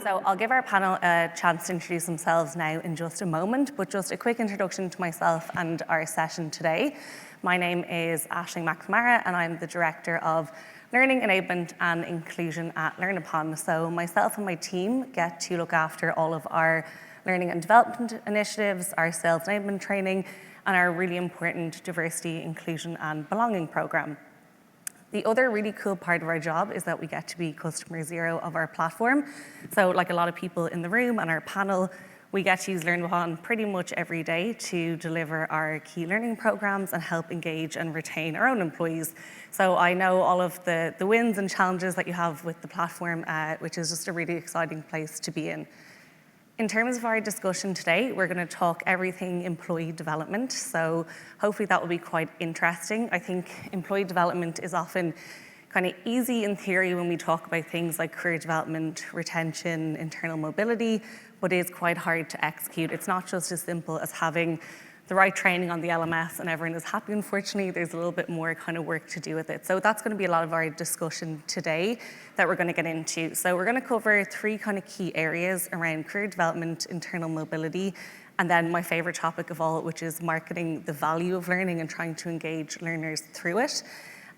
So I'll give our panel a chance to introduce themselves now in just a moment, but just a quick introduction to myself and our session today. My name is Aisling MacNamara, and I'm the Director of Learning, Enablement and Inclusion at LearnUpon. So myself and my team get to look after all of our learning and development initiatives, our sales enablement training, and our really important diversity, inclusion and belonging program. The other really cool part of our job is that we get to be customer zero of our platform. So like a lot of people in the room and our panel, we get to use LearnUpon pretty much every day to deliver our key learning programs and help engage and retain our own employees. So I know all of the wins and challenges that you have with the platform, which is just a really exciting place to be in. In terms of our discussion today, we're going to talk everything employee development. So hopefully that will be quite interesting. I think employee development is often kind of easy in theory when we talk about things like career development, retention, internal mobility, but it is quite hard to execute. It's not just as simple as having the right training on the LMS and everyone is happy. Unfortunately, there's a little bit more kind of work to do with it. So that's going to be a lot of our discussion today that we're going to get into. So we're going to cover three kind of key areas around career development, internal mobility, and then my favorite topic of all, which is marketing the value of learning and trying to engage learners through it.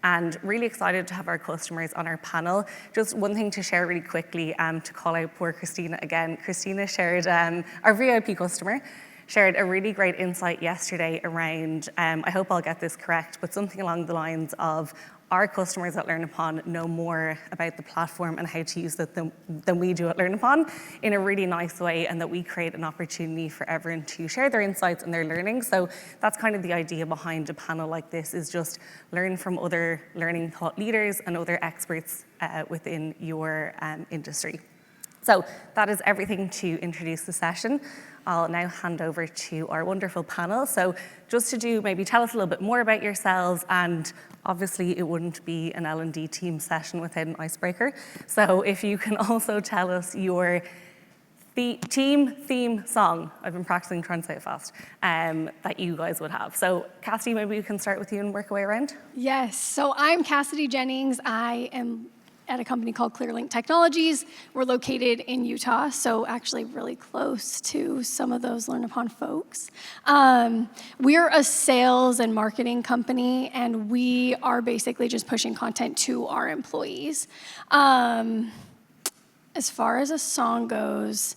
And really excited to have our customers on our panel. Just one thing to share really quickly, to call out poor Christina again. Christina shared, our VIP customer, shared a really great insight yesterday around, I hope I'll get this correct, but something along the lines of our customers at LearnUpon know more about the platform and how to use it than we do at LearnUpon in a really nice way, and that we create an opportunity for everyone to share their insights and their learning. So that's kind of the idea behind a panel like this, is just learn from other learning thought leaders and other experts within your industry. So that is everything to introduce the session. I'll now hand over to our wonderful panel. So just to maybe tell us a little bit more about yourselves, and obviously it wouldn't be an L&D team session without an icebreaker. So if you can also tell us your team theme song, I've been practicing trying to say it fast, that you guys would have. So Cassidy, maybe we can start with you and work our way around. Yes, so I'm Cassidy Jennings. I am at a company called ClearLink Technologies. We're located in Utah, so actually really close to some of those LearnUpon folks. We're a sales and marketing company, and we are basically just pushing content to our employees. As far as a song goes,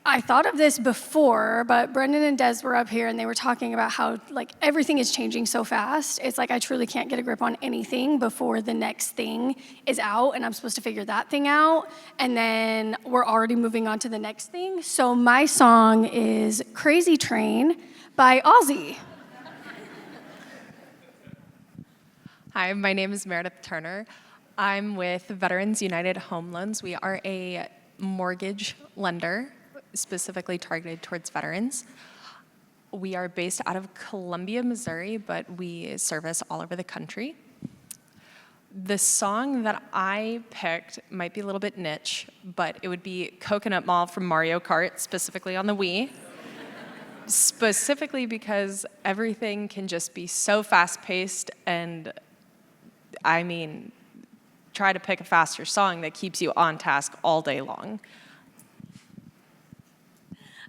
I thought of this before, but Brendan and Des were up here and they were talking about how like everything is changing so fast. It's like I truly can't get a grip on anything before the next thing is out and I'm supposed to figure that thing out. And then we're already moving on to the next thing. So my song is Crazy Train by Ozzy. Hi, my name is Meredith Turner. I'm with Veterans United Home Loans. We are a mortgage lender specifically targeted towards veterans. We are based out of Columbia, Missouri, but we service all over the country. The song that I picked might be a little bit niche, but it would be Coconut Mall from Mario Kart, specifically on the Wii. Specifically because everything can just be so fast-paced, and I mean, try to pick a faster song that keeps you on task all day long.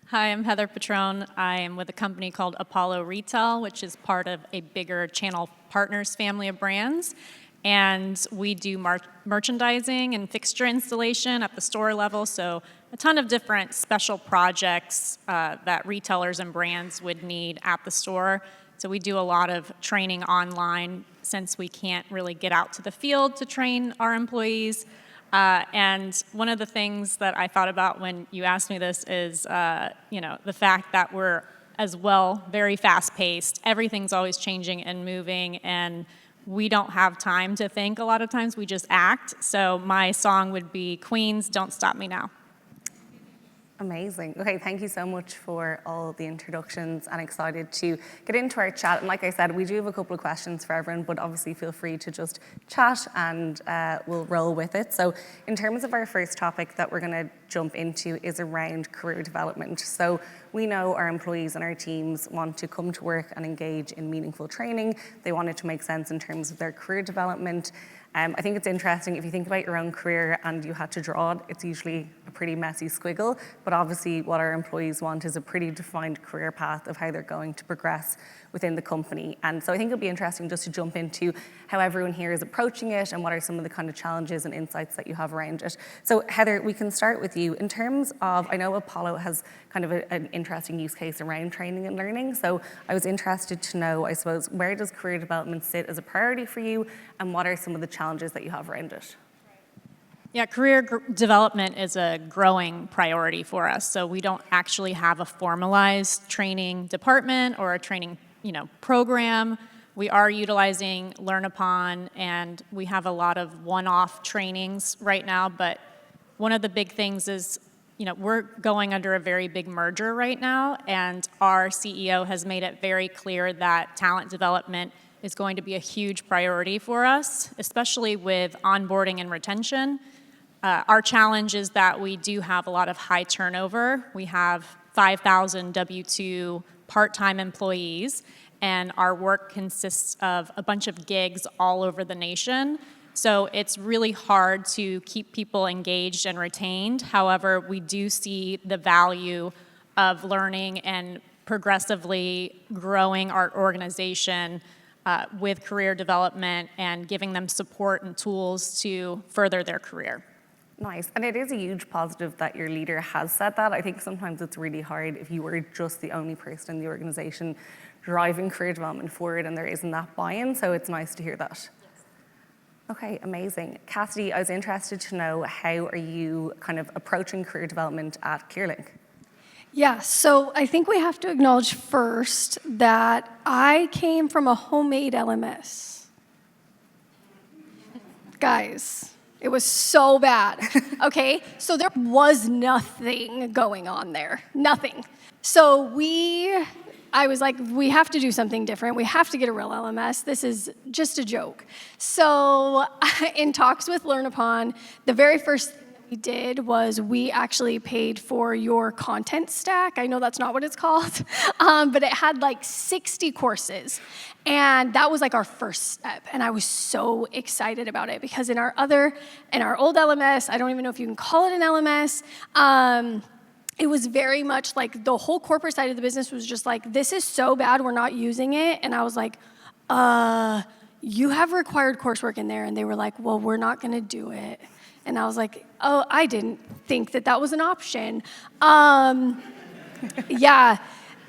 Hi, I'm Heather Petrone. I am with a company called Apollo Retail, which is part of a bigger channel partners family of brands. And we do merchandising and fixture installation at the store level, so a ton of different special projects that retailers and brands would need at the store. So we do a lot of training online since we can't really get out to the field to train our employees. And one of the things that I thought about when you asked me this is, the fact that we're as well very fast-paced. Everything's always changing and moving, and we don't have time to think a lot of times. We just act. So my song would be Queen's Don't Stop Me Now. Amazing. Okay, thank you so much for all the introductions, and excited to get into our chat. And like I said, we do have a couple of questions for everyone, but obviously feel free to just chat and we'll roll with it. So in terms of our first topic that we're going to jump into is around career development. So we know our employees and our teams want to come to work and engage in meaningful training. They want it to make sense in terms of their career development. I think it's interesting if you think about your own career and you had to draw it, it's usually a pretty messy squiggle, but obviously what our employees want is a pretty defined career path of how they're going to progress within the company. And so I think it'll be interesting just to jump into how everyone here is approaching it and what are some of the kind of challenges and insights that you have around it. So Heather, we can start with you. In terms of, I know Apollo has kind of an interesting use case around training and learning. So I was interested to know, I suppose, where does career development sit as a priority for you and what are some of the challenges that you have around it? Yeah, development is a growing priority for us. So we don't actually have a formalized training department or a training, program. We are utilizing LearnUpon, and we have a lot of one-off trainings right now. But one of the big things is, we're going under a very big merger right now, and our CEO has made it very clear that talent development is going to be a huge priority for us, especially with onboarding and retention. Our challenge is that we do have a lot of high turnover. We have 5,000 W-2 part-time employees, and our work consists of a bunch of gigs all over the nation. So it's really hard to keep people engaged and retained. However, we do see the value of learning and progressively growing our organization with career development and giving them support and tools to further their career. Nice, and it is a huge positive that your leader has said that. I think sometimes it's really hard if you were just the only person in the organization driving career development forward and there isn't that buy-in, so it's nice to hear that. Yes. Okay, amazing. Cassidy, I was interested to know, how are you kind of approaching career development at ClearLink? Yeah, so I think we have to acknowledge first that I came from a homemade LMS. Guys, it was so bad, okay? So there was nothing going on there, nothing. So I was like, we have to do something different. We have to get a real LMS. This is just a joke. So in talks with LearnUpon, the very first thing that we did was we actually paid for your content stack. I know that's not what it's called, but it had like 60 courses. And that was like our first step. And I was so excited about it because in our old LMS, I don't even know if you can call it an LMS, it was very much like the whole corporate side of the business was just like, this is so bad, we're not using it. And I was like, you have required coursework in there. And they were like, well, we're not going to do it. And I was like, oh, I didn't think that was an option. Yeah.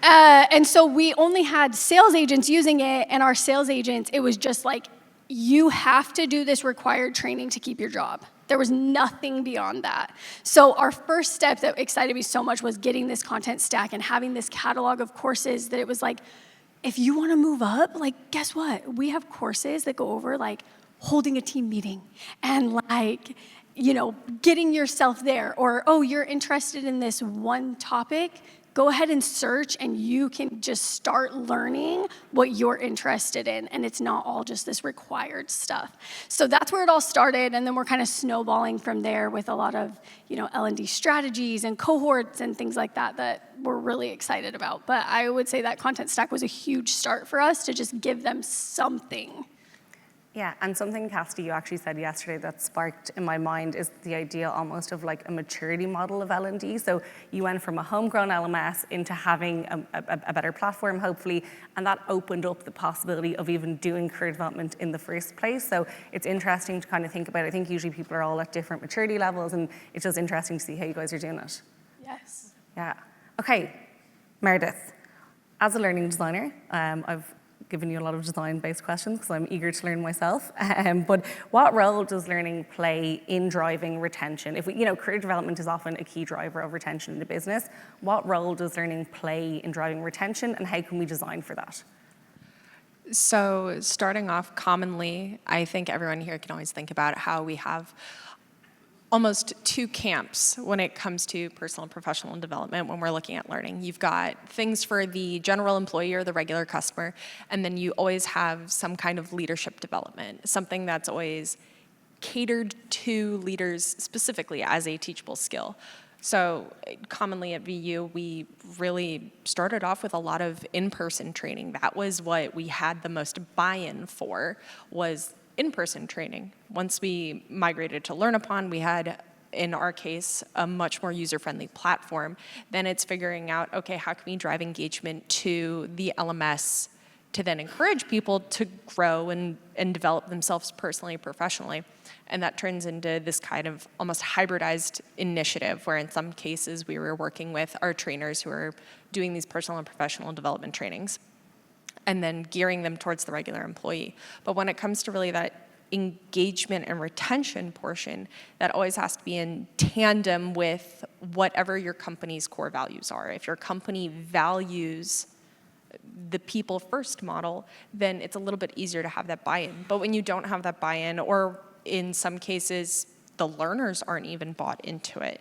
And so we only had sales agents using it, and our sales agents, it was just like, you have to do this required training to keep your job. There was nothing beyond that. So our first step that excited me so much was getting this content stack and having this catalog of courses that it was like, if you want to move up, like, guess what? We have courses that go over like holding a team meeting and like, getting yourself there, or, oh, you're interested in this one topic, go ahead and search and you can just start learning what you're interested in, and it's not all just this required stuff. So that's where it all started, and then we're kind of snowballing from there with a lot of, L&D strategies and cohorts and things like that we're really excited about. But I would say that content stack was a huge start for us to just give them something. Yeah, and something, Cassidy, you actually said yesterday that sparked in my mind is the idea almost of like a maturity model of L&D. So you went from a homegrown LMS into having a better platform, hopefully, and that opened up the possibility of even doing career development in the first place. So it's interesting to kind of think about. I think usually people are all at different maturity levels, and it's just interesting to see how you guys are doing it. Yes. Yeah. Okay, Meredith, as a learning designer, I've given you a lot of design-based questions because I'm eager to learn myself. But what role does learning play in driving retention? If career development is often a key driver of retention in a business. What role does learning play in driving retention, and how can we design for that? So starting off, commonly, I think everyone here can always think about how we have almost two camps when it comes to personal and professional development when we're looking at learning. You've got things for the general employee or the regular customer, and then you always have some kind of leadership development, something that's always catered to leaders specifically as a teachable skill. So commonly at VU, we really started off with a lot of in-person training. That was what we had the most buy-in for, was in-person training. Once we migrated to LearnUpon, we had, in our case, a much more user-friendly platform. Then it's figuring out, okay, how can we drive engagement to the LMS to then encourage people to grow and develop themselves personally, professionally. And that turns into this kind of almost hybridized initiative where in some cases we were working with our trainers who are doing these personal and professional development trainings and then gearing them towards the regular employee. But when it comes to really that engagement and retention portion, that always has to be in tandem with whatever your company's core values are. If your company values the people first model, then it's a little bit easier to have that buy-in. But when you don't have that buy-in, or in some cases, the learners aren't even bought into it,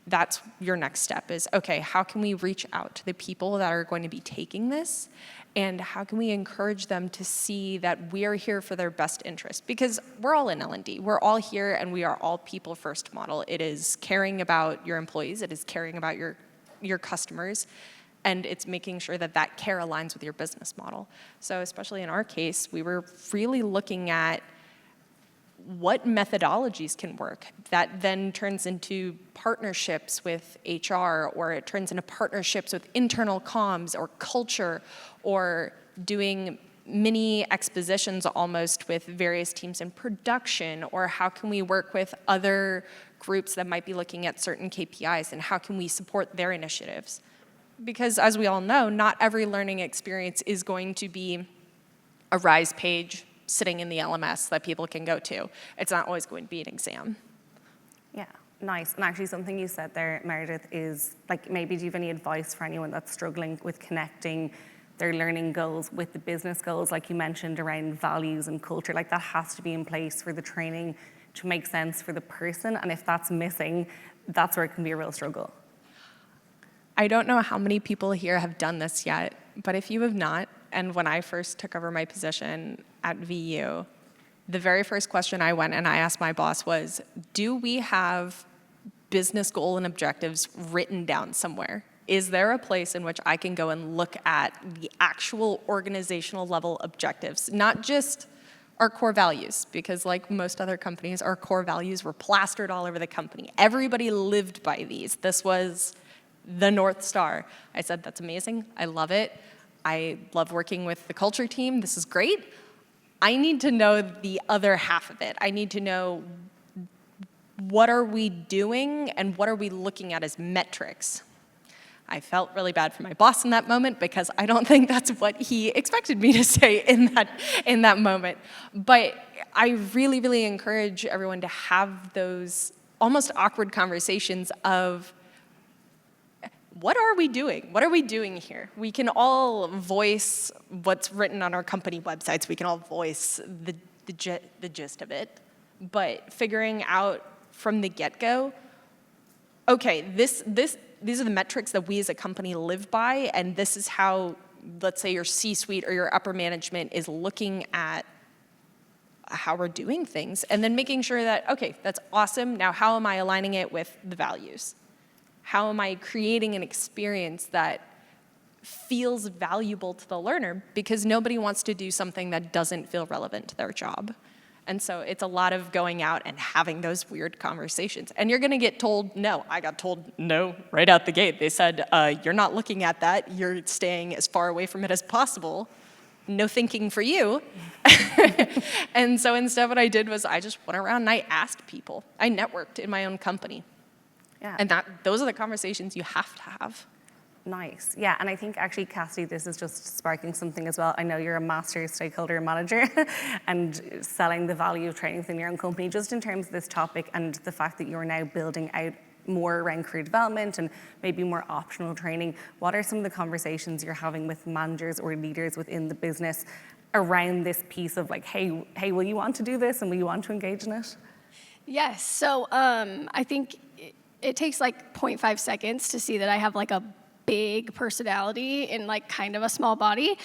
that's your next step is, okay, how can we reach out to the people that are going to be taking this? And how can we encourage them to see that we are here for their best interest? Because we're all in L&D. We're all here and we are all people first model. It is caring about your employees. It is caring about your customers. And it's making sure that that care aligns with your business model. So especially in our case, we were really looking at what methodologies can work. That then turns into partnerships with HR, or it turns into partnerships with internal comms or culture, or doing mini expositions almost with various teams in production, or how can we work with other groups that might be looking at certain KPIs and how can we support their initiatives? Because as we all know, not every learning experience is going to be a RISE page sitting in the LMS that people can go to. It's not always going to be an exam. Yeah, nice. And actually something you said there, Meredith, is like maybe do you have any advice for anyone that's struggling with connecting their learning goals with the business goals, like you mentioned, around values and culture? Like that has to be in place for the training to make sense for the person. And if that's missing, that's where it can be a real struggle. I don't know how many people here have done this yet, but if you have not, and when I first took over my position at VU, the very first question I went and I asked my boss was, do we have business goal and objectives written down somewhere? Is there a place in which I can go and look at the actual organizational level objectives, not just our core values, because like most other companies, our core values were plastered all over the company. Everybody lived by these. This was the North Star. I said, that's amazing. I love it. I love working with the culture team. This is great. I need to know the other half of it. I need to know what are we doing and what are we looking at as metrics. I felt really bad for my boss in that moment because I don't think that's what he expected me to say in that moment. But I really, really encourage everyone to have those almost awkward conversations of, what are we doing? What are we doing here? We can all voice what's written on our company websites. We can all voice the gist of it. But figuring out from the get-go, okay, these are the metrics that we as a company live by, and this is how, let's say, your C-suite or your upper management is looking at how we're doing things, and then making sure that, okay, that's awesome. Now, how am I aligning it with the values? How am I creating an experience that feels valuable to the learner? Because nobody wants to do something that doesn't feel relevant to their job. And so it's a lot of going out and having those weird conversations. And you're going to get told no. I got told no right out the gate. They said, you're not looking at that. You're staying as far away from it as possible. No thinking for you. And so instead what I did was I just went around and I asked people. I networked in my own company. Yeah. And those are the conversations you have to have. Nice. Yeah, and I think actually, Cassidy, this is just sparking something as well. I know you're a master stakeholder manager and selling the value of training within your own company, just in terms of this topic and the fact that you're now building out more around career development and maybe more optional training. What are some of the conversations you're having with managers or leaders within the business around this piece of like, hey, will you want to do this and will you want to engage in it? Yes, so I think it takes like 0.5 seconds to see that I have like a big personality in like kind of a small body.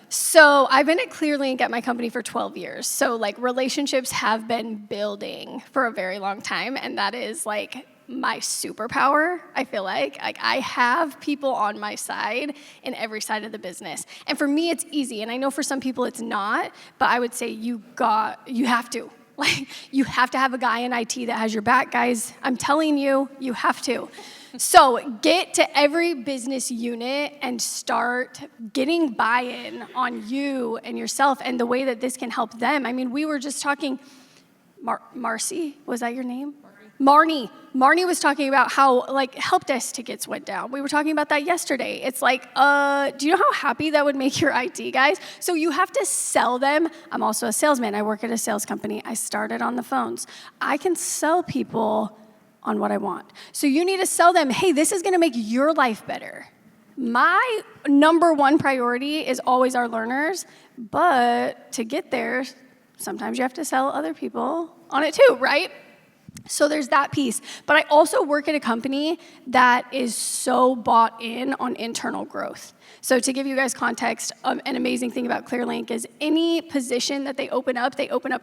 So I've been at ClearLink at my company for 12 years. So like relationships have been building for a very long time. And that is like my superpower, I feel like. Like, I have people on my side in every side of the business. And for me, it's easy. And I know for some people it's not, but I would say you have to. Like, you have to have a guy in IT that has your back, guys. I'm telling you, you have to. So get to every business unit and start getting buy-in on you and yourself and the way that this can help them. I mean, we were just talking, Marcy, was that your name? Marnie was talking about how, like, help desk tickets went down. We were talking about that yesterday. It's like, do you know how happy that would make your IT guys? So you have to sell them. I'm also a salesman. I work at a sales company. I started on the phones. I can sell people on what I want. So you need to sell them, hey, this is gonna make your life better. My number one priority is always our learners, but to get there, sometimes you have to sell other people on it too, right? So there's that piece. But I also work at a company that is so bought in on internal growth. So to give you guys context, an amazing thing about ClearLink is any position that they open up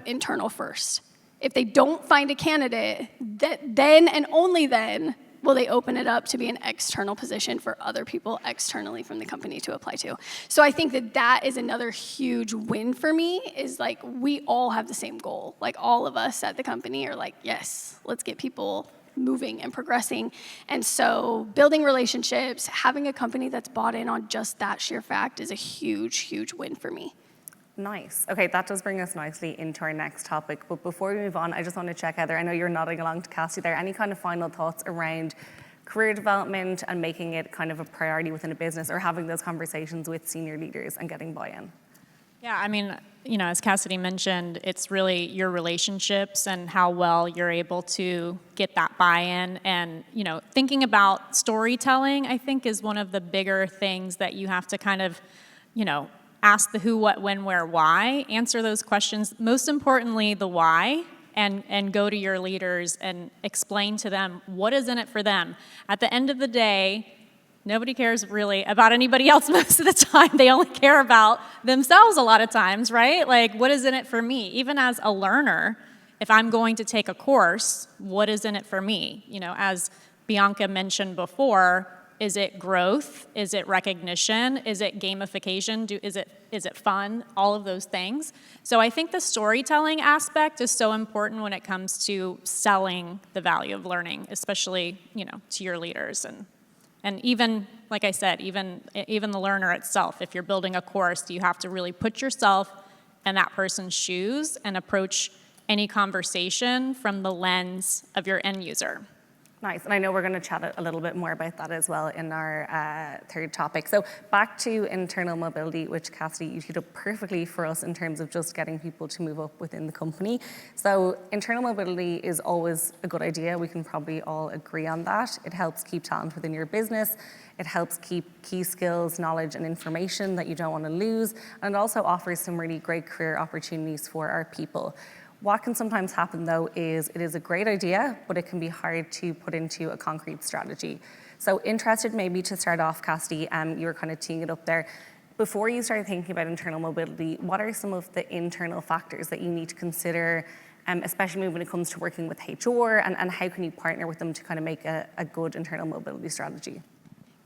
internal first. If they don't find a candidate, then and only then will they open it up to be an external position for other people externally from the company to apply to. So I think that is another huge win for me, is like we all have the same goal. Like all of us at the company are like, yes, let's get people moving and progressing. And so building relationships, having a company that's bought in on just that sheer fact is a huge, huge win for me. Nice. Okay, that does bring us nicely into our next topic. But before we move on, I just want to check, Heather, I know you're nodding along to Cassie there. Any kind of final thoughts around career development and making it kind of a priority within a business, or having those conversations with senior leaders and getting buy-in? Yeah, I mean, as Cassidy mentioned, it's really your relationships and how well you're able to get that buy-in. And, thinking about storytelling, I think, is one of the bigger things that you have to kind of, ask the who, what, when, where, why, answer those questions. Most importantly, the why, and go to your leaders and explain to them what is in it for them. At the end of the day, nobody cares really about anybody else most of the time. They only care about themselves a lot of times, right? Like, what is in it for me? Even as a learner, if I'm going to take a course, what is in it for me? As Bianca mentioned before, is it growth? Is it recognition? Is it gamification? Is it fun? All of those things. So I think the storytelling aspect is so important when it comes to selling the value of learning, especially, to your leaders. And even, like I said, even the learner itself, if you're building a course, you have to really put yourself in that person's shoes and approach any conversation from the lens of your end user. Nice, and I know we're going to chat a little bit more about that as well in our third topic. So back to internal mobility, which Cassidy, you teed up perfectly for us in terms of just getting people to move up within the company. So internal mobility is always a good idea. We can probably all agree on that. It helps keep talent within your business. It helps keep key skills, knowledge, and information that you don't want to lose. And it also offers some really great career opportunities for our people. What can sometimes happen, though, is it is a great idea, but it can be hard to put into a concrete strategy. So interested maybe to start off, Cassidy, you were kind of teeing it up there. Before you started thinking about internal mobility, what are some of the internal factors that you need to consider, especially when it comes to working with HR, and how can you partner with them to kind of make a good internal mobility strategy?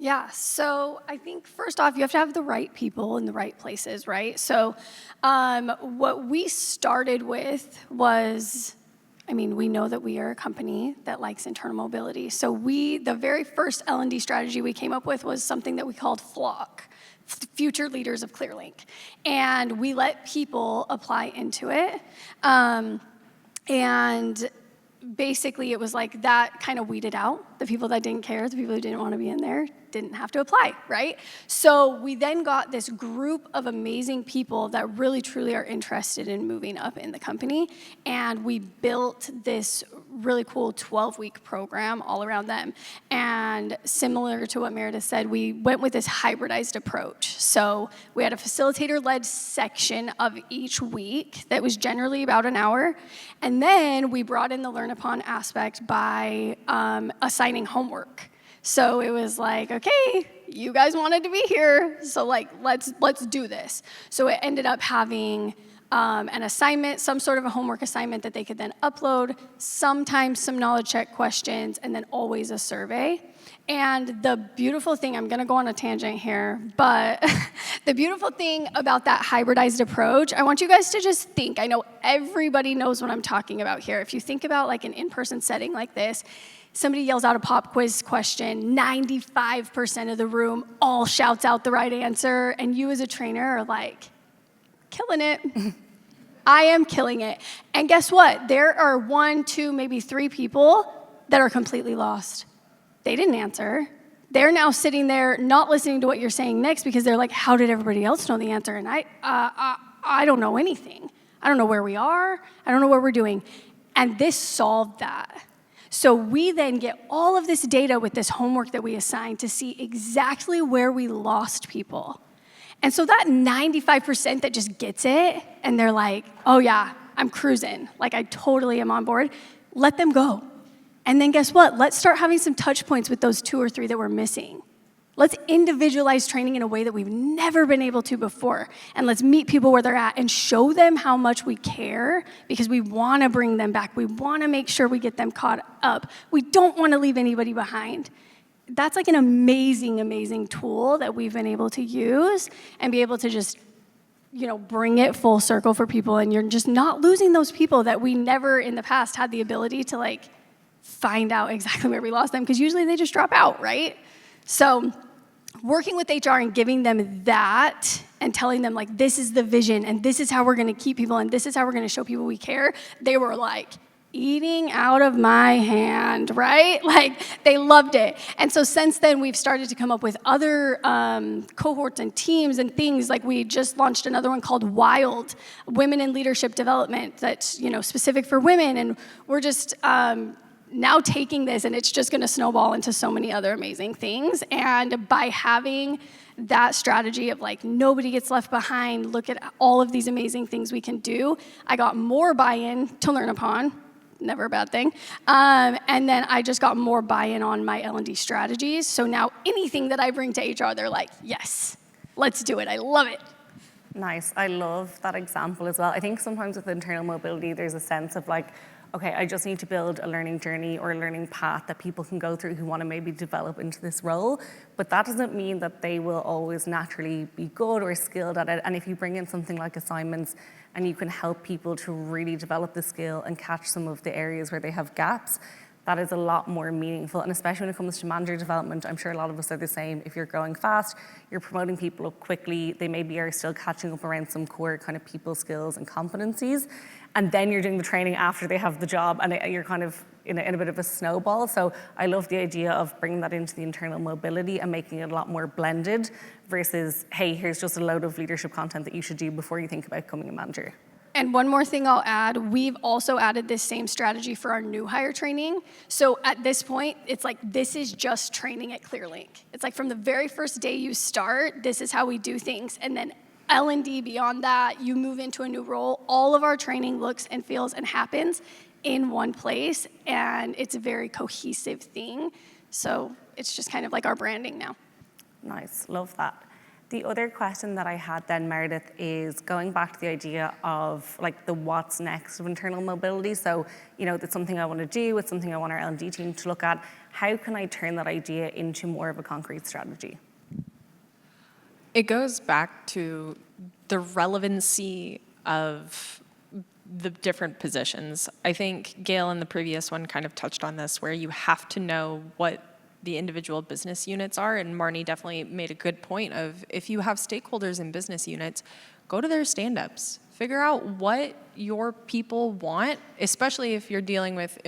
Yeah, so I think first off, you have to have the right people in the right places, right? So what we started with was, we know that we are a company that likes internal mobility. So the very first L&D strategy we came up with was something that we called FLOC, Future Leaders of ClearLink. And we let people apply into it. And basically, it was like that kind of weeded out the people that didn't care, the people who didn't want to be in there, didn't have to apply, right? So we then got this group of amazing people that really, truly are interested in moving up in the company, and we built this really cool 12-week program all around them. And similar to what Meredith said, we went with this hybridized approach. So we had a facilitator-led section of each week that was generally about an hour, and then we brought in the LearnUpon aspect by assigning homework. So it was like, okay, you guys wanted to be here, so let's do this. So it ended up having an assignment, some sort of a homework assignment that they could then upload, sometimes some knowledge check questions, and then always a survey. And the beautiful thing, I'm gonna go on a tangent here, but the beautiful thing about that hybridized approach, I want you guys to just think, I know everybody knows what I'm talking about here. If you think about like an in-person setting like this, somebody yells out a pop quiz question, 95% of the room all shouts out the right answer, and you as a trainer are like, killing it. I am killing it. And guess what? There are 1, 2, maybe 3 people that are completely lost. They didn't answer. They're now sitting there not listening to what you're saying next because they're like, how did everybody else know the answer? And I don't know anything. I don't know where we are. I don't know what we're doing. And this solved that. So we then get all of this data with this homework that we assigned to see exactly where we lost people. And so that 95% that just gets it, and they're like, oh yeah, I'm cruising. Like I totally am on board. Let them go. And then guess what? Let's start having some touch points with those 2 or 3 that we're missing. Let's individualize training in a way that we've never been able to before. And let's meet people where they're at and show them how much we care because we want to bring them back. We want to make sure we get them caught up. We don't want to leave anybody behind. That's like an amazing, amazing tool that we've been able to use and be able to just, bring it full circle for people. And you're just not losing those people that we never in the past had the ability to like find out exactly where we lost them because usually they just drop out, right? So working with HR and giving them that and telling them like, this is the vision and this is how we're going to keep people and this is how we're going to show people we care. They were like eating out of my hand, right? Like they loved it. And so since then we've started to come up with other cohorts and teams and things. Like we just launched another one called Wild, Women in Leadership Development, that's specific for women. And we're just now taking this and it's just going to snowball into so many other amazing things. And by having that strategy of like nobody gets left behind, look at all of these amazing things we can do, I got more buy-in to LearnUpon, never a bad thing. And then I just got more buy-in on my L&D strategies. So now anything that I bring to HR, they're like, yes, let's do it. I love it. Nice. I love that example as well. I think sometimes with internal mobility, there's a sense of like, okay, I just need to build a learning journey or a learning path that people can go through who want to maybe develop into this role. But that doesn't mean that they will always naturally be good or skilled at it. And if you bring in something like assignments and you can help people to really develop the skill and catch some of the areas where they have gaps, that is a lot more meaningful. And especially when it comes to manager development, I'm sure a lot of us are the same. If you're growing fast, you're promoting people up quickly, they maybe are still catching up around some core kind of people skills and competencies. And then you're doing the training after they have the job, and you're kind of in a bit of a snowball. So I love the idea of bringing that into the internal mobility and making it a lot more blended versus, hey, here's just a load of leadership content that you should do before you think about becoming a manager. And one more thing I'll add, we've also added this same strategy for our new hire training. So at this point, it's like, this is just training at ClearLink. It's like from the very first day you start, this is how we do things. And then L&D beyond that, you move into a new role, all of our training looks and feels and happens in one place, and it's a very cohesive thing. So it's just kind of like our branding now. Nice, love that. The other question that I had then, Meredith, is going back to the idea of like the what's next of internal mobility. So, it's something I want to do, it's something I want our L&D team to look at. How can I turn that idea into more of a concrete strategy? It goes back to the relevancy of the different positions. I think Gail in the previous one kind of touched on this, where you have to know what the individual business units are, and Marnie definitely made a good point of, if you have stakeholders in business units, go to their stand-ups. Figure out what your people want, especially if you're dealing with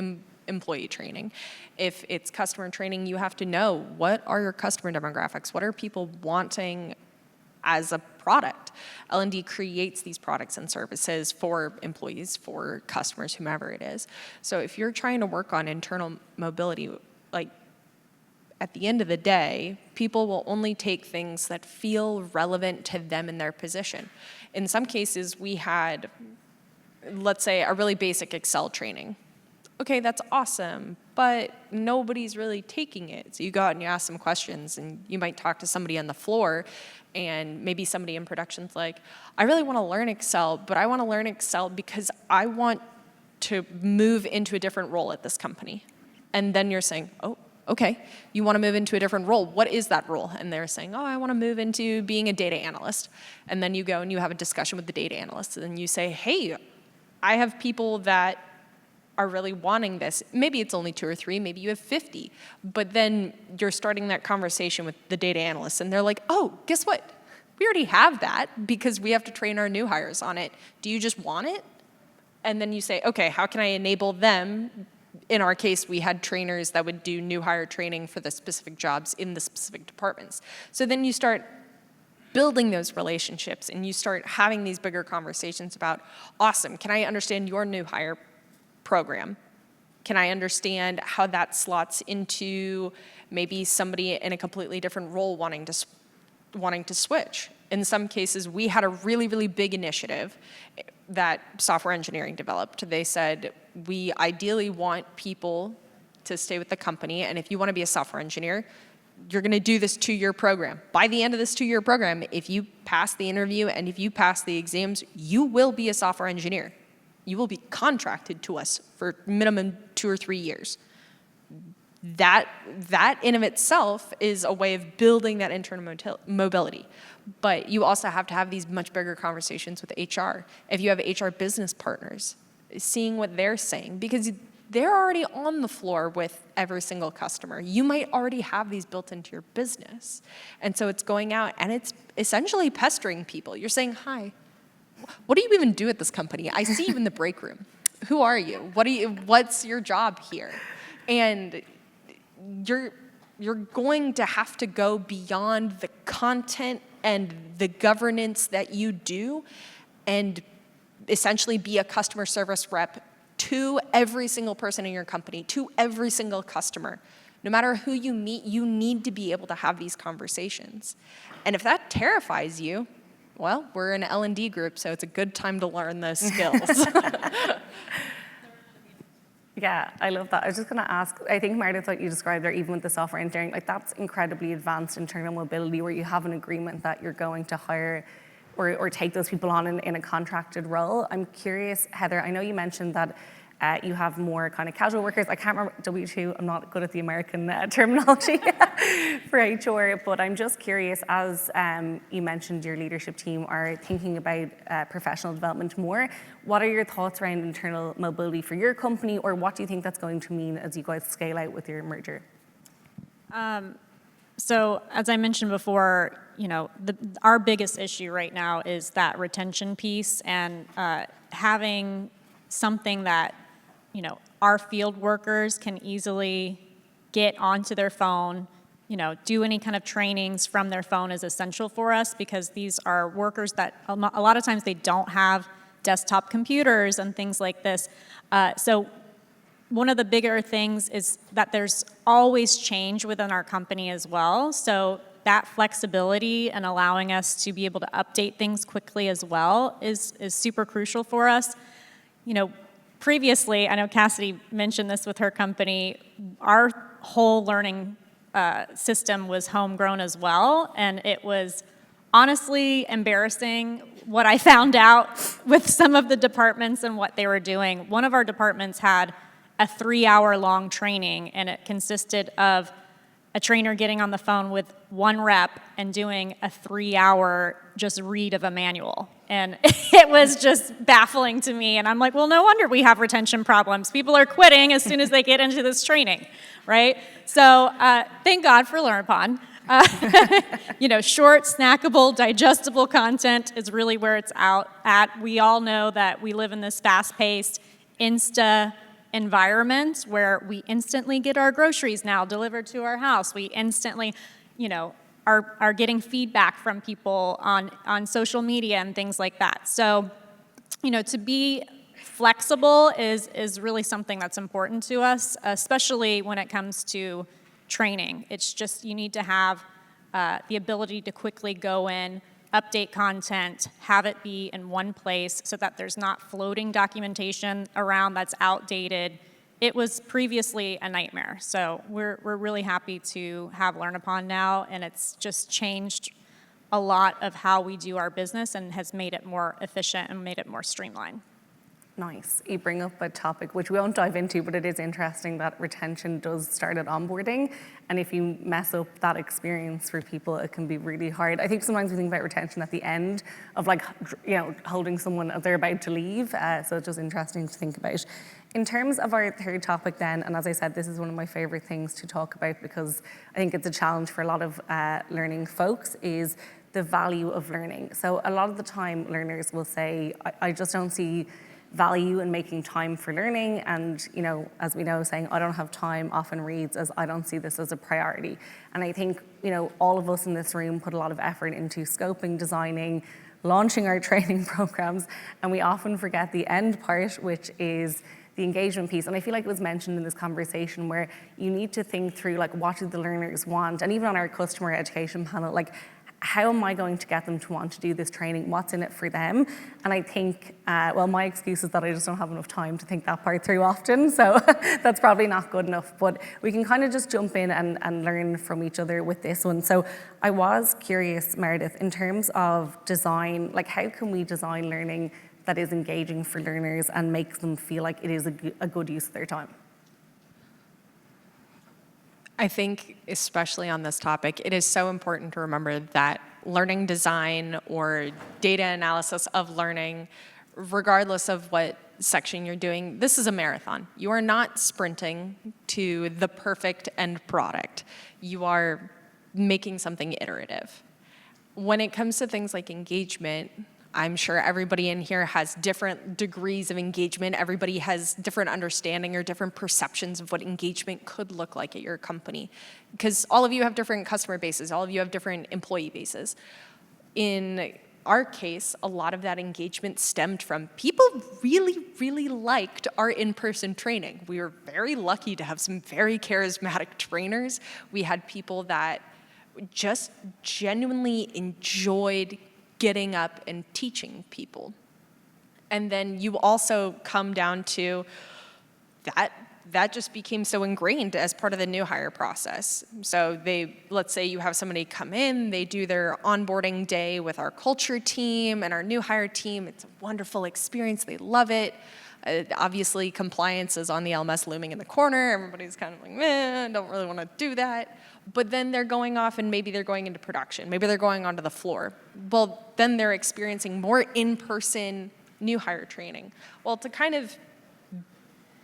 employee training. If it's customer training, you have to know, what are your customer demographics? What are people wanting as a product? L&D creates these products and services for employees, for customers, whomever it is. So if you're trying to work on internal mobility, like, at the end of the day, people will only take things that feel relevant to them in their position. In some cases, we had, let's say, a really basic Excel training. okay, that's awesome, but nobody's really taking it. So you go out and you ask some questions, and you might talk to somebody on the floor, and maybe somebody in production's like, I really want to learn Excel, but I want to learn Excel because I want to move into a different role at this company. And then you're saying, oh, okay, you want to move into a different role. What is that role? And they're saying, oh, I want to move into being a data analyst. And then you go and you have a discussion with the data analyst, and you say, hey, I have people that are really wanting this. Maybe it's only 2 or 3, maybe you have 50. But then you're starting that conversation with the data analysts, and they're like, oh, guess what? We already have that because we have to train our new hires on it. Do you just want it? And then you say, okay, how can I enable them? In our case, we had trainers that would do new hire training for the specific jobs in the specific departments. So then you start building those relationships, and you start having these bigger conversations about, awesome, can I understand your new hire program? Can I understand how that slots into maybe somebody in a completely different role wanting to switch? In some cases, we had a really, really big initiative that software engineering developed. They said, we ideally want people to stay with the company, and if you want to be a software engineer, you're going to do this 2-year program. By the end of this 2-year program, if you pass the interview and if you pass the exams, you will be a software engineer. You will be contracted to us for minimum 2 or 3 years. That in of itself is a way of building that internal mobility. But you also have to have these much bigger conversations with HR. If you have HR business partners, seeing what they're saying, because they're already on the floor with every single customer. You might already have these built into your business. And so it's going out and it's essentially pestering people. You're saying, hi, what do you even do at this company? I see you in the break room. Who are you? What's your job here? And you're going to have to go beyond the content and the governance that you do and essentially be a customer service rep to every single person in your company, to every single customer. No matter who you meet, you need to be able to have these conversations. And if that terrifies you, well, we're an L&D group, so it's a good time to learn those skills. Yeah, I love that. I was just going to ask, I think, Meredith, what you described there, even with the software engineering, like that's incredibly advanced internal mobility where you have an agreement that you're going to hire or take those people on in a contracted role. I'm curious, Heather, I know you mentioned that you have more kind of casual workers. I can't remember W2, I'm not good at the American terminology for HR, but I'm just curious, as you mentioned your leadership team are thinking about professional development more, what are your thoughts around internal mobility for your company, or what do you think that's going to mean as you guys scale out with your merger? So as I mentioned before, our biggest issue right now is that retention piece and having something that our field workers can easily get onto their phone, do any kind of trainings from their phone is essential for us because these are workers that a lot of times they don't have desktop computers and things like this. So one of the bigger things is that there's always change within our company as well. So that flexibility and allowing us to be able to update things quickly as well is super crucial for us. Previously, I know Cassidy mentioned this with her company, our whole learning system was homegrown as well, and it was honestly embarrassing what I found out with some of the departments and what they were doing. One of our departments had a 3-hour-long training, and it consisted of a trainer getting on the phone with one rep and doing a 3-hour just read of a manual. And it was just baffling to me. And I'm like, well, no wonder we have retention problems. People are quitting as soon as they get into this training, right? So thank God for LearnUpon. Short, snackable, digestible content is really where it's out at. We all know that we live in this fast-paced, Insta environment where we instantly get our groceries now delivered to our house. We instantly, are getting feedback from people on social media and things like that. So, to be flexible is really something that's important to us, especially when it comes to training. It's just you need to have the ability to quickly go in, update content, have it be in one place so that there's not floating documentation around that's outdated. it was previously a nightmare. So we're really happy to have LearnUpon now, and it's just changed a lot of how we do our business and has made it more efficient and made it more streamlined. Nice. You bring up a topic which we won't dive into, but it is interesting that retention does start at onboarding. And if you mess up that experience for people, it can be really hard. I think sometimes we think about retention at the end of holding someone as they're about to leave. So it's just interesting to think about. In terms of our third topic then, and as I said, this is one of my favorite things to talk about because I think it's a challenge for a lot of learning folks, is the value of learning. So a lot of the time learners will say, I just don't see value in making time for learning, and as we know, saying I don't have time often reads as I don't see this as a priority. And I think all of us in this room put a lot of effort into scoping, designing, launching our training programs, and we often forget the end part, which is the engagement piece. And I feel like it was mentioned in this conversation where you need to think through what do the learners want, and even on our customer education panel, how am I going to get them to want to do this training? What's in it for them? And I think, my excuse is that I just don't have enough time to think that part through often, so that's probably not good enough. But we can kind of just jump in and learn from each other with this one. So I was curious, Meredith, in terms of design, how can we design learning that is engaging for learners and makes them feel like it is a good use of their time? I think, especially on this topic, it is so important to remember that learning design or data analysis of learning, regardless of what section you're doing, this is a marathon. You are not sprinting to the perfect end product. You are making something iterative. When it comes to things like engagement, I'm sure everybody in here has different degrees of engagement. Everybody has different understanding or different perceptions of what engagement could look like at your company. Because all of you have different customer bases. All of you have different employee bases. In our case, a lot of that engagement stemmed from people really, really liked our in-person training. We were very lucky to have some very charismatic trainers. We had people that just genuinely enjoyed getting up and teaching people. And then you also come down to that just became so ingrained as part of the new hire process. So let's say you have somebody come in, they do their onboarding day with our culture team and our new hire team. It's a wonderful experience, they love it. Obviously compliance is on the LMS looming in the corner. Everybody's kind of like, I don't really want to do that. But then they're going off and maybe they're going into production. Maybe they're going onto the floor. Well, then they're experiencing more in-person new hire training. Well, to kind of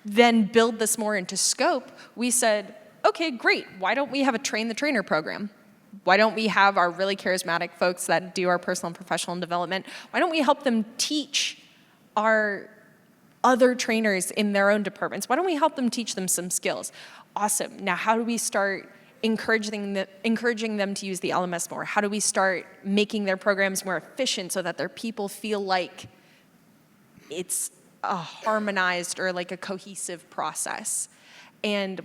then build this more into scope, we said, okay, great. Why don't we have a train the trainer program? Why don't we have our really charismatic folks that do our personal and professional development? Why don't we help them teach our other trainers in their own departments? Why don't we help them teach them some skills? Awesome. Now, how do we start encouraging them to use the LMS more? How do we start making their programs more efficient so that their people feel like it's a harmonized or like a cohesive process? And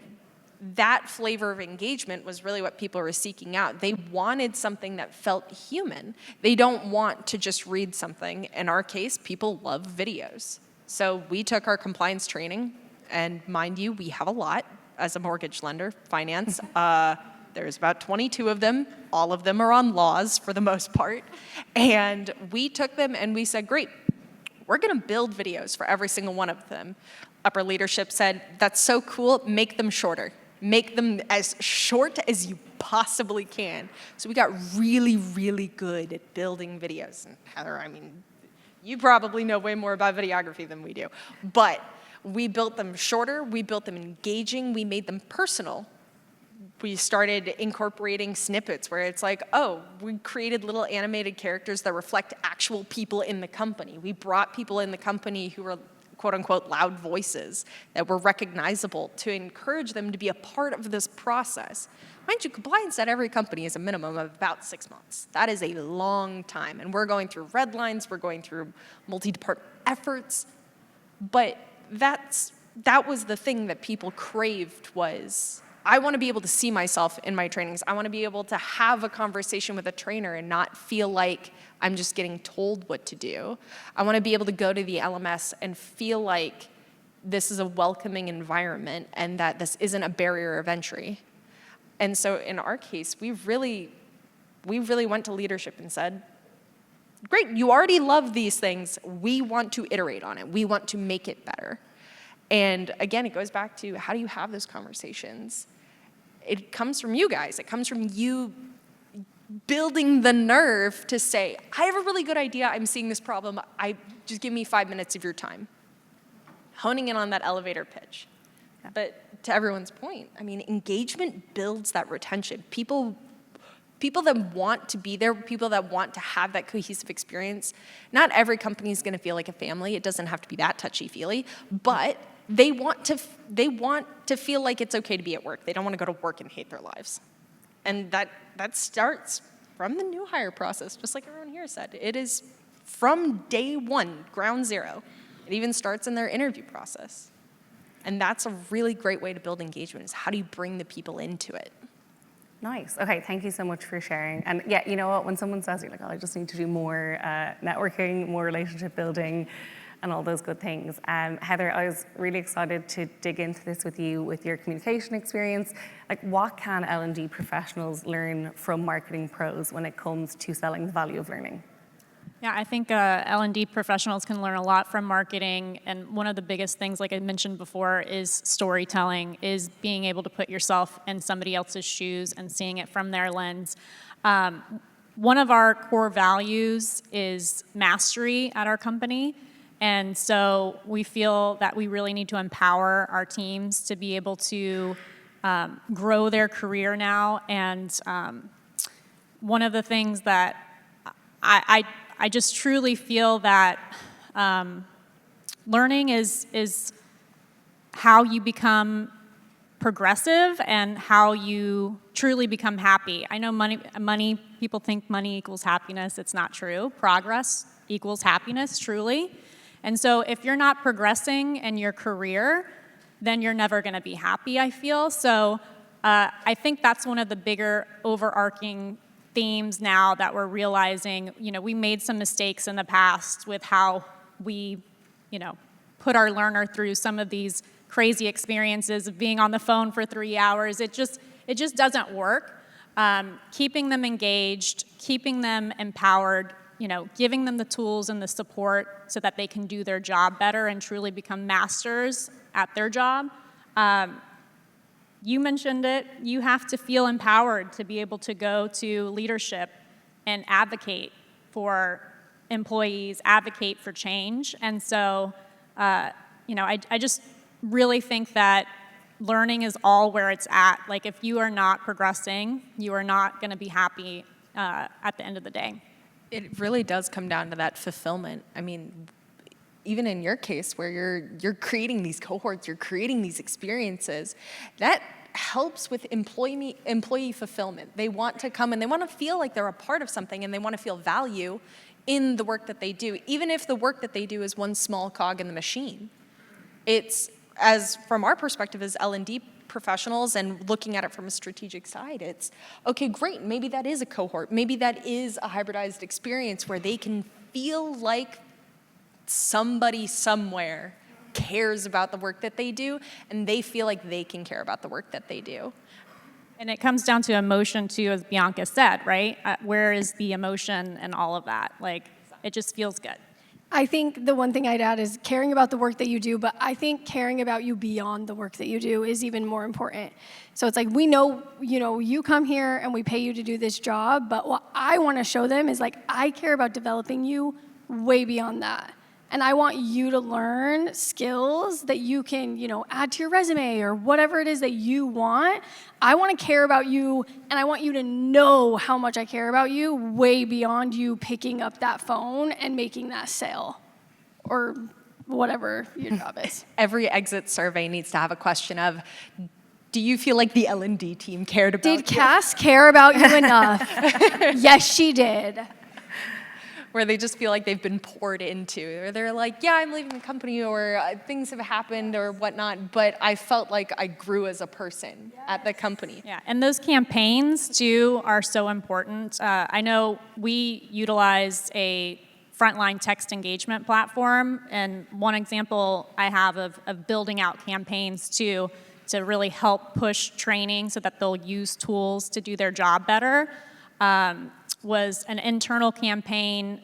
that flavor of engagement was really what people were seeking out. They wanted something that felt human. They don't want to just read something. In our case, people love videos. So we took our compliance training, and mind you, we have a lot as a mortgage lender, finance. There's about 22 of them. All of them are on laws for the most part. And we took them and we said, great, we're gonna build videos for every single one of them. Upper leadership said, that's so cool, make them shorter. Make them as short as you possibly can. So we got really, really good at building videos. And Heather, I mean, you probably know way more about videography than we do. But we built them shorter, we built them engaging, we made them personal. We started incorporating snippets where it's like, oh, we created little animated characters that reflect actual people in the company. We brought people in the company who were quote unquote loud voices that were recognizable to encourage them to be a part of this process. Mind you, compliance at every company is a minimum of about 6 months. That is a long time. And we're going through red lines, we're going through multi-department efforts, but that was the thing that people craved was, I want to be able to see myself in my trainings. I want to be able to have a conversation with a trainer and not feel like I'm just getting told what to do. I want to be able to go to the LMS and feel like this is a welcoming environment and that this isn't a barrier of entry. And so in our case, we really went to leadership and said, great, you already love these things. We want to iterate on it. We want to make it better. And again, it goes back to how do you have those conversations? It comes from you guys. It comes from you building the nerve to say, I have a really good idea. I'm seeing this problem. Just give me 5 minutes of your time. Honing in on that elevator pitch. Yeah. But to everyone's point, I mean, engagement builds that retention. People that want to be there, people that want to have that cohesive experience. Not every company is going to feel like a family. It doesn't have to be that touchy-feely, but they want to feel like it's okay to be at work. They don't want to go to work and hate their lives. And that starts from the new hire process, just like everyone here said. It is from day one, ground zero. It even starts in their interview process. And that's a really great way to build engagement, is how do you bring the people into it? Nice. Okay, thank you so much for sharing. And yeah, you know what, when someone says, you're like, oh, I just need to do more networking, more relationship building, and all those good things. Heather, I was really excited to dig into this with you, with your communication experience. Like, what can L&D professionals learn from marketing pros when it comes to selling the value of learning? Yeah, I think L&D professionals can learn a lot from marketing, and one of the biggest things, like I mentioned before, is storytelling, is being able to put yourself in somebody else's shoes and seeing it from their lens. One of our core values is mastery at our company, and so we feel that we really need to empower our teams to be able to grow their career now, and one of the things that I just truly feel that learning is how you become progressive and how you truly become happy. I know money, people think money equals happiness. It's not true. Progress equals happiness, truly. And so if you're not progressing in your career, then you're never going to be happy, I feel. So I think that's one of the bigger overarching themes now that we're realizing. You know, we made some mistakes in the past with how we, put our learner through some of these crazy experiences of being on the phone for 3 hours. It just doesn't work. Keeping them engaged, keeping them empowered, giving them the tools and the support so that they can do their job better and truly become masters at their job. You mentioned it, you have to feel empowered to be able to go to leadership and advocate for employees, advocate for change. And so, I just really think that learning is all where it's at. Like, if you are not progressing, you are not going to be happy at the end of the day. It really does come down to that fulfillment. I mean, even in your case where you're creating these cohorts, you're creating these experiences, that helps with employee fulfillment. They want to come and they want to feel like they're a part of something, and they want to feel value in the work that they do, even if the work that they do is one small cog in the machine. It's, as from our perspective as L&D professionals and looking at it from a strategic side, it's, okay, great, maybe that is a cohort, maybe that is a hybridized experience where they can feel like somebody somewhere cares about the work that they do, and they feel like they can care about the work that they do. And it comes down to emotion too, as Bianca said, right? Where is the emotion and all of that? Like, it just feels good. I think the one thing I'd add is caring about the work that you do, but I think caring about you beyond the work that you do is even more important. So it's like, we know, you come here and we pay you to do this job, but what I want to show them is, like, I care about developing you way beyond that. And I want you to learn skills that you can, add to your resume or whatever it is that you want. I want to care about you, and I want you to know how much I care about you way beyond you picking up that phone and making that sale or whatever your job is. Every exit survey needs to have a question of, do you feel like the L&D team cared about you? Did Cass care about you enough? Yes, she did. Where they just feel like they've been poured into, or they're like, yeah, I'm leaving the company, or things have happened or whatnot, but I felt like I grew as a person at the company. Yeah, and those campaigns too are so important. I know we utilize a frontline text engagement platform. And one example I have of building out campaigns to really help push training so that they'll use tools to do their job better was an internal campaign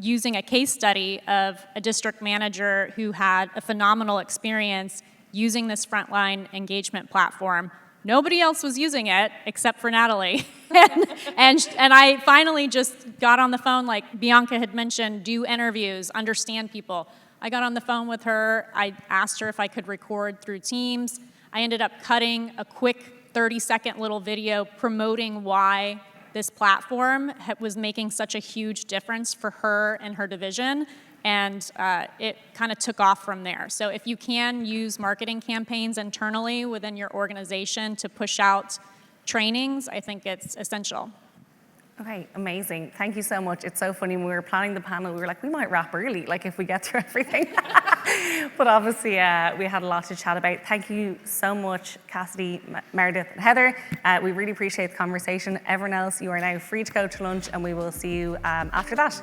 using a case study of a district manager who had a phenomenal experience using this frontline engagement platform. Nobody else was using it except for Natalie. and I finally just got on the phone, like Bianca had mentioned, do interviews, understand people. I got on the phone with her. I asked her if I could record through Teams. I ended up cutting a quick 30-second little video promoting why this platform was making such a huge difference for her and her division. And it kind of took off from there. So if you can use marketing campaigns internally within your organization to push out trainings, I think it's essential. Okay, amazing. Thank you so much. It's so funny, when we were planning the panel, we were like, we might wrap early, like if we get through everything. But obviously, we had a lot to chat about. Thank you so much, Cassidy, Meredith, and Heather. We really appreciate the conversation. Everyone else, you are now free to go to lunch, and we will see you after that.